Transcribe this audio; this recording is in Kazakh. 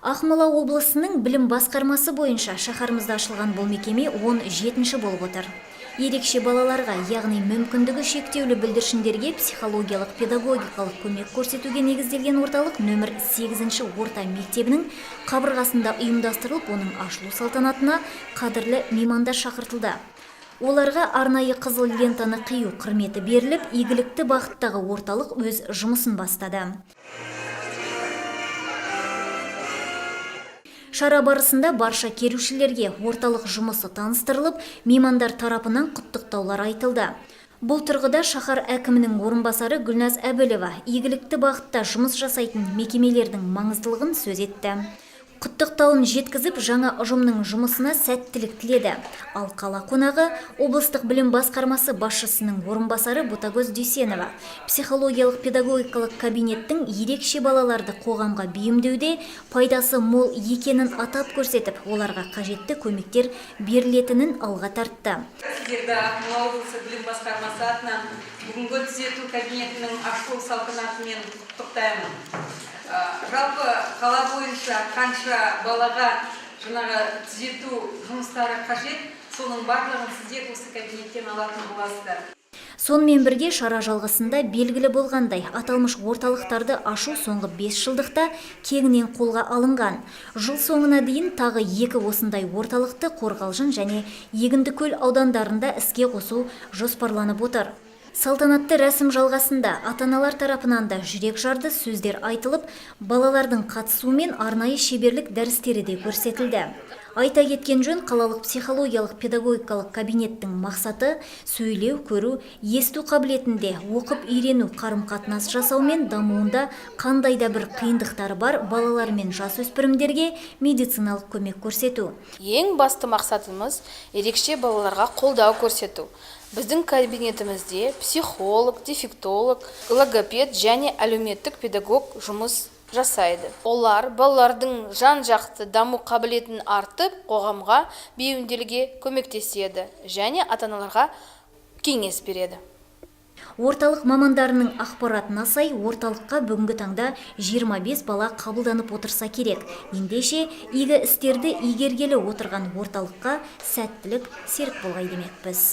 Ақмола облысының білім басқармасы бойынша шаһарымызда ашылған бұл мекеме 17-ші болып отыр. Ерекше балаларға, яғни мүмкіндігі шектеулі бүлдіршіндерге психологиялық педагогикалық көмек көрсетуге негізделген орталық нөмір 8-ші орта мектебінің қабырғасында ұйымдастырылып, оның ашылу салтанатына қадірлі меймандар шақыртылды. Оларға арнайы қызыл лентаны қию құрметі беріліп, игілікті бағыттағы орталық өз жұмысын бастады. Шара барысында барша келушілерге орталық жұмысы таныстырылып, меймандар тарапынан құттықтаулар айтылды. Бұл тұрғыда шаһар әкімінің орынбасары Гүлназ Әбілова игілікті бағытта жұмыс жасайтын мекемелердің маңыздылығын сөз етті. Құттықтауын жеткізіп, жаңа ұжымның жұмысына сәттілік тіледі. Ал қала қонағы облыстық білім басқармасы басшысының орынбасары Ботагөз Дүйсенова психологиялық педагогикалық кабинеттің ерекше балаларды қоғамға бейімдеуде пайдасы мол екенін атап көрсетіп, оларға қажетті көмектер берілетінін алға тартты. Сіздерді Ақмола облысы білім басқармасы атынан бүгінгі түзету кабинетінің ашылу салтанатымен құттықтаймын. Жалпы қала бойынша қанша балаға жаңағы түзету жұмыстары қажет, соның барлығын сіздер осы кабинеттен алатын боласыздар. Сонымен бірге шара жалғасында белгілі болғандай, аталмыш орталықтарды ашу соңғы 5 жылдықта кеңінен қолға алынған. Жыл соңына дейін тағы 2 осындай орталықты Қорғалжын және Егіндікөл аудандарында іске қосу жоспарланып отыр. Салтанатты рәсім жалғасында ата-аналар тарапынан да жүрек жарды сөздер айтылып, балалардың қатысуымен арнайы шеберлік дәрістері де көрсетілді. Айта кеткен жөн, қалалық психологиялық педагогикалық кабинеттің мақсаты сөйлеу, көру, есту қабілетінде оқып үйрену қарым-қатынас жасаумен дамуында қандай да бір қиындықтары бар балалар мен жасөспірімдерге медициналық көмек көрсету. Ең басты мақсатымыз ерекше балаларға қолдау көрсету. Біздің кабинетімізде психолог, дефектолог, логопед және әлеуметтік педагог жұмыс жасайды. Олар балалардың жан-жақты даму қабілетін артып, қоғамға бейімделуге көмектеседі және ата-аналарға кеңес береді. Орталық мамандарының ақпаратына сай, орталыққа бүгінгі таңда 25 бала қабылданып отырса керек. Ендеше, игі істерді игергелі отырған орталыққа сәттілік серік болғай демекпіз.